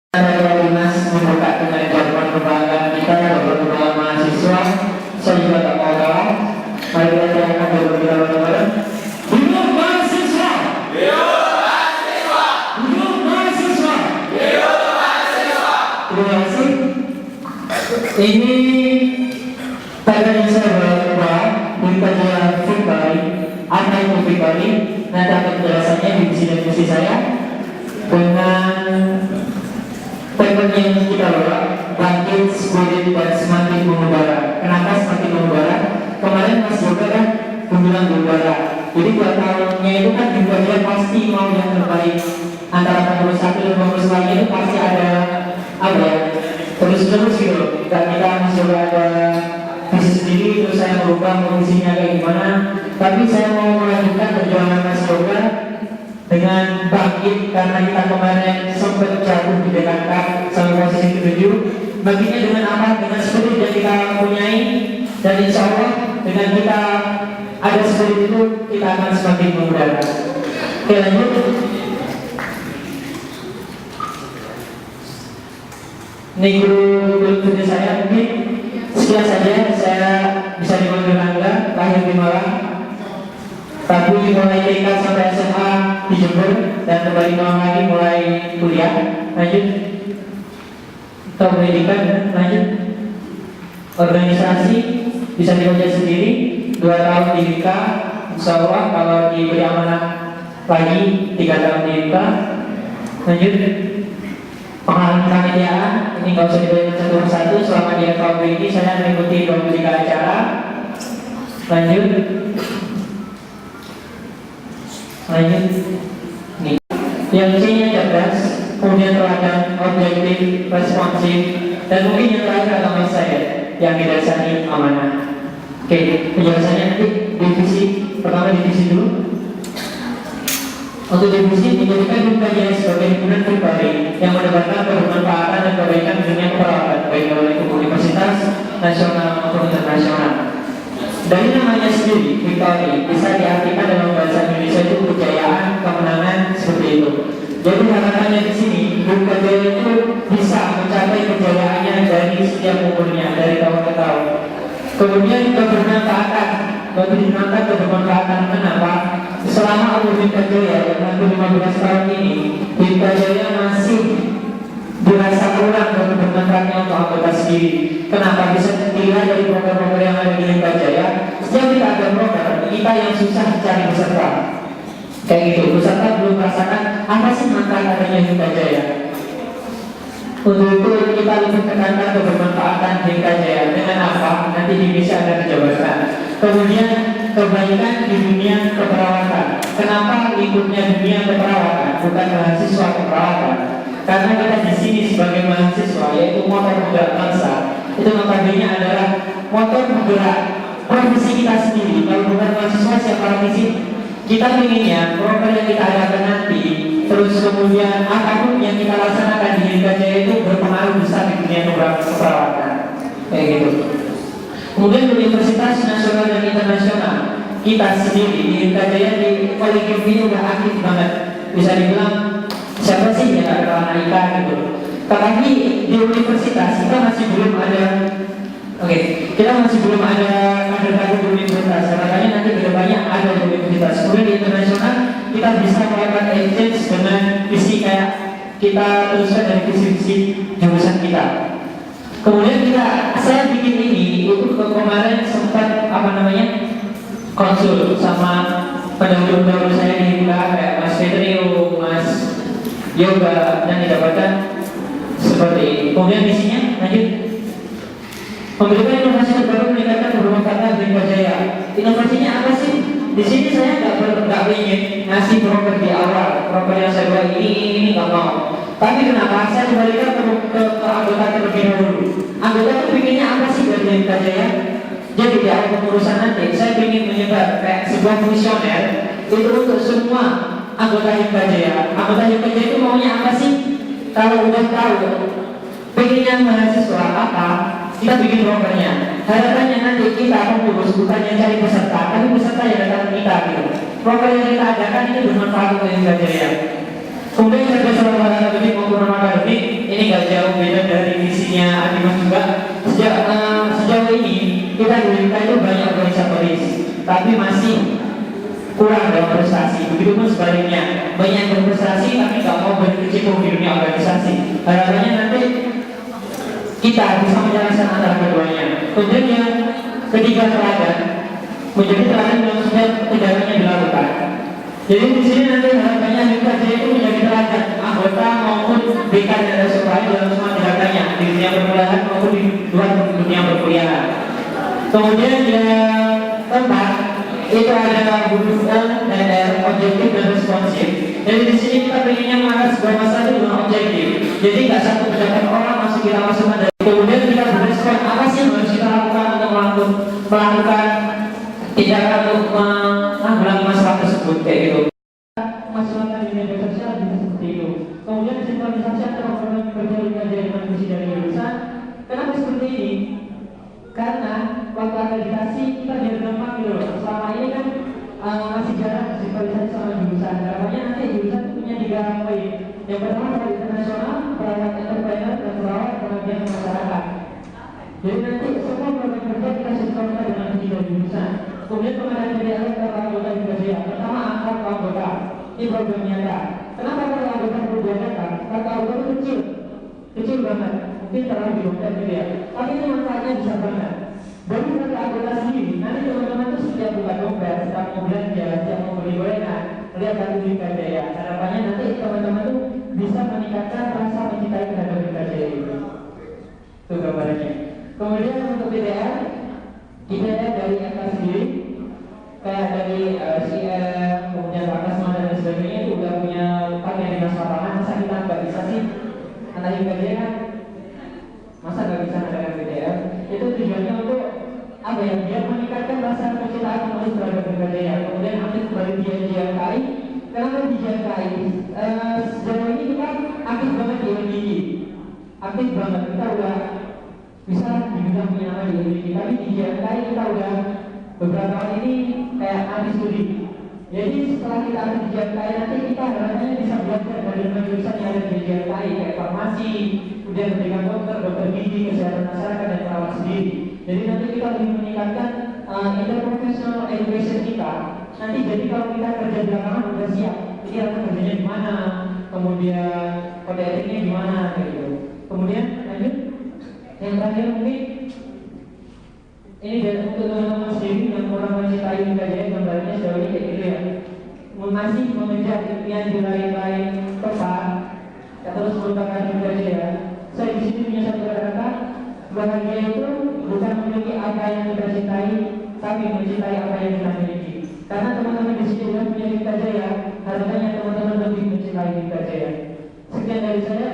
Saya Dimas membuka dengan jawaban kebanggaan kita, jawaban kebanggaan mahasiswa. Saya juga tak mau kalah. Mari kita silakan beberapa bareng. Hidup mahasiswa! Hidup mahasiswa! Hidup mahasiswa! Hidup mahasiswa! Terima kasih. Ini tadi yang saya bawa berikutnya Victory. Apa itu Victory? Nanti akan penjelasannya di diskusi saya dengan tema yang kita bawa, bangkit, spirit, dan semakin mengubara. Kenapa semakin mengubara? Kemarin Mas Yoga kan bilang mengubara. Jadi 2 tahunnya itu kan juga dia pasti mau yang terbaik. Antara pengurus satu dan pengurus lainnya itu pasti ada apa ya? Terus gitu. Dan kita Mas Yoga ada visi sendiri, terus saya merubah visinya kayak gimana. Tapi saya mau melanjutkan perjuangan Mas Yoga dengan bangkit karena kita kemarin sempat jatuh di DKK sampai posisi ke-7. Baginya dengan apa? Dengan spirit yang kita punyai, dan insya Allah dengan kita ada spirit itu kita akan semakin memudahkan. Oke, lanjut. Ini guru kerja saya mungkin sekian saja. Saya bisa dipanggil Angga, lahir di Malang, tapi mulai TK sampai SMA di Jember, dan kembali Malang lagi mulai kuliah. Lanjut atau pendidikan, lanjut organisasi bisa dibaca sendiri. 2 tahun di IK, insya Allah kalau diberi amanah lagi 3 tahun di IK. Lanjut pengalaman kepanitiaan, ini nggak usah dibaca satu persatu. Selama di FKB ini saya mengikuti 23 acara. Lanjut nih, yang C-nya cerdas, kemudian teladan, objektif, responsif, dan mungkin yang terakhir adalah saya yang didasari amanah. Oke, penjelasannya nanti divisi pertama, divisi dulu. Untuk divisi menjadikan kajian sebagai himpunan pribadi yang mendapatkan bermanfaatan dan kebaikan dunia keperawatan baik oleh universitas nasional maupun internasional. Dari namanya sendiri, Victory bisa diartikan dalam bahasa Indonesia itu kejayaan, kemenangan, seperti itu. Jadi harapannya di sini, Victory itu bisa mencapai kejayaannya dari setiap umurnya, dari tahun ke tahun. Kemudian kebermanfaatan, kebermanfaatan kenapa? Selama umur Victory yang 15 tahun ini, Victory masih dirasa kurang dan bermanfaatnya untuk anggota sendiri. Kenapa? Bisa dilihat dari program-program yang ada di Lingkar Jaya. Setiap kita ada program, kita yang susah cari peserta. Kayak gitu, peserta belum merasakan apa sih manfaat adanya Lingkar Jaya. Untuk itu kita lebih tekankan kebermanfaatan Lingkar Jaya. Dengan apa? Nanti di Indonesia ada kejabarkan. Kemudian kebaikan di dunia keperawatan. Kenapa lingkupnya dunia keperawatan, bukan mahasiswa keperawatan? Karena kita di sini sebagai mahasiswa, yaitu motor penggerak bangsa, itu notabene adalah motor penggerak profesi kita sendiri. Kalau bukan mahasiswa, siapa lagi sih? Kita inginnya program yang kita adakan nanti, terus kemudian apapun yang kita laksanakan di Lingkar Jaya itu berpengaruh besar di dunia keperawatan. Kayak gitu. Kemudian universitas nasional dan internasional, kita sendiri di Lingkar Jaya di Kolegium ini udah aktif banget. Bisa dibilang siapa sih yang ada anak IKA gitu. Tetapi di universitas kita masih belum ada. Kita masih belum ada kader-kader di universitas. Makanya nanti kedepannya ada di universitas. Kemudian di internasional kita bisa melakukan exchange dengan visi kayak kita teruskan dari visi-visi jurusan kita. Kemudian saya bikin ini itu kemarin sempat konsul sama pendahulu-pendahulu saya di IKA kayak Mas Fedrio, Mas Yoga, dan didapatkan seperti ini. Kemudian misinya lanjut memberikan inovasi terbaru meningkatkan bermanfaatan Lingkar Jaya. Inovasinya apa sih? Di sini saya nggak ingin ngasih proker di awal, proker yang saya buat ini nggak mau. Tapi kenapa? Saya kembalikan ke anggota terlebih dahulu. Anggota itu pinginnya apa sih dari Lingkar Jaya? Jadi di awal pengurusan nanti saya ingin menyebar kayak sebuah misioner itu untuk semua anggota Lingkar Jaya. Anggota Lingkar Jaya itu maunya apa sih? Kalau udah tahu pengennya mahasiswa apa, kita bikin prokernya. Harapannya nanti kita akan fokus bukannya cari peserta, tapi peserta yang datang kita gitu. Proker yang kita adakan itu bermanfaat untuk Lingkar Jaya. Kemudian cerdas dalam akademik maupun non akademik, ini gak jauh beda dari visinya Adimas juga. Sejauh ini kita di Unita itu banyak organisatoris, tapi masih kurang dalam prestasi. Begitupun sebaliknya, banyak berprestasi tapi gak mau berkecimpung di dunia organisasi. Harapannya nanti kita bisa menjelaskan antara keduanya. Kemudian yang ketiga, teladan menjadi teladan dalam setiap tindakan yang dilakukan. Jadi di sini nanti harapannya UKJ itu menjadi teladan anggota maupun BK dan SOKI dalam semua tindakannya di dunia perkuliahan maupun di luar dunia perkuliahan. Kemudian yang keempat itu ada huruf O dan R, objektif dan responsif. Jadi di sini kita pengennya mengangkat sebuah masalah dengan objektif. Jadi nggak satu pendapat orang masuk kita masukkan. Kemudian kita berespon apa sih yang harus kita lakukan untuk melakukan tindakan untuk menanggulangi masalah tersebut kayak gitu. Masalah di media sosial bisa seperti itu. Kemudian sinkronisasi antara program kerja dengan misi dari jurusan. Kenapa seperti ini? Karena waktu akreditasi kita jadi gampang gitu loh. Selama ini kan masih jarang sinkronisasi sama jurusan. Harapannya nanti jurusan itu punya 3 poin. Yang pertama perawat internasional, perawat entrepreneur, dan perawat pengabdian masyarakat. Jadi nanti semua program kerja kita sinkronkan dengan misi dari jurusan. Kemudian pengadaan PDL para anggota juga. Pertama angkat anggota. Ini program nyata. Kenapa kalau anggota perlu diadakan? Karena anggota itu kecil banget. Mungkin terlalu dibuat gitu ya. Tapi ini manfaatnya besar banget. Baru kata anggota sendiri. Nanti teman-teman itu setiap buka dompet, setiap mau belanja, setiap mau beli gorengan, lihat kartu BKJA. Harapannya nanti teman-teman itu bisa meningkatkan rasa mencintai terhadap BKJA itu. Itu gambarnya. Kemudian untuk PDR, kita dari FK sendiri, kayak dari CM, kemudian Akasma dan sebagainya itu udah punya pakaian dinas lapangan. Masa kita nggak bisa sih anak BKJA kan? Masa nggak bisa ada PDR? Itu tujuannya untuk apa ya? Biar meningkatkan rasa kecintaan menulis terhadap BKJA. Kemudian aktif kembali di JNKI. Kenapa di JNKI? Sejauh ini kita aktif banget di LPG. Aktif banget, kita udah bisa dibilang punya nama di LPG. Tapi di JNKI kita udah beberapa tahun ini kayak anti studi. Jadi setelah kita aktif di JNKI nanti kita harapannya bisa belajar dari jurusan yang ada di JNKI kayak farmasi, kemudian pendidikan dokter gigi, kesehatan masyarakat dan perawat sendiri. Jadi nanti kita lebih meningkatkan interprofessional education kita. Nanti jadi kalau kita kerja di lapangan udah siap. Jadi akan kerjanya di mana, kemudian kode etiknya di mana gitu. Kemudian lanjut. Yang terakhir mungkin ini dari untuk teman-teman sendiri yang kurang mencintai BKJA, gambarnya sejauh ini kayak gitu ya. Masih mengejar impian di lain-lain tempat, terus merupakan BKJA. Saya di sini punya satu kata-kata, bahagia itu bukan memiliki apa yang kita cintai, tapi mencintai apa yang kita miliki. Karena teman-teman di sini sudah punya BKJA, harapannya teman-teman lebih mencintai BKJA. Sekian dari saya.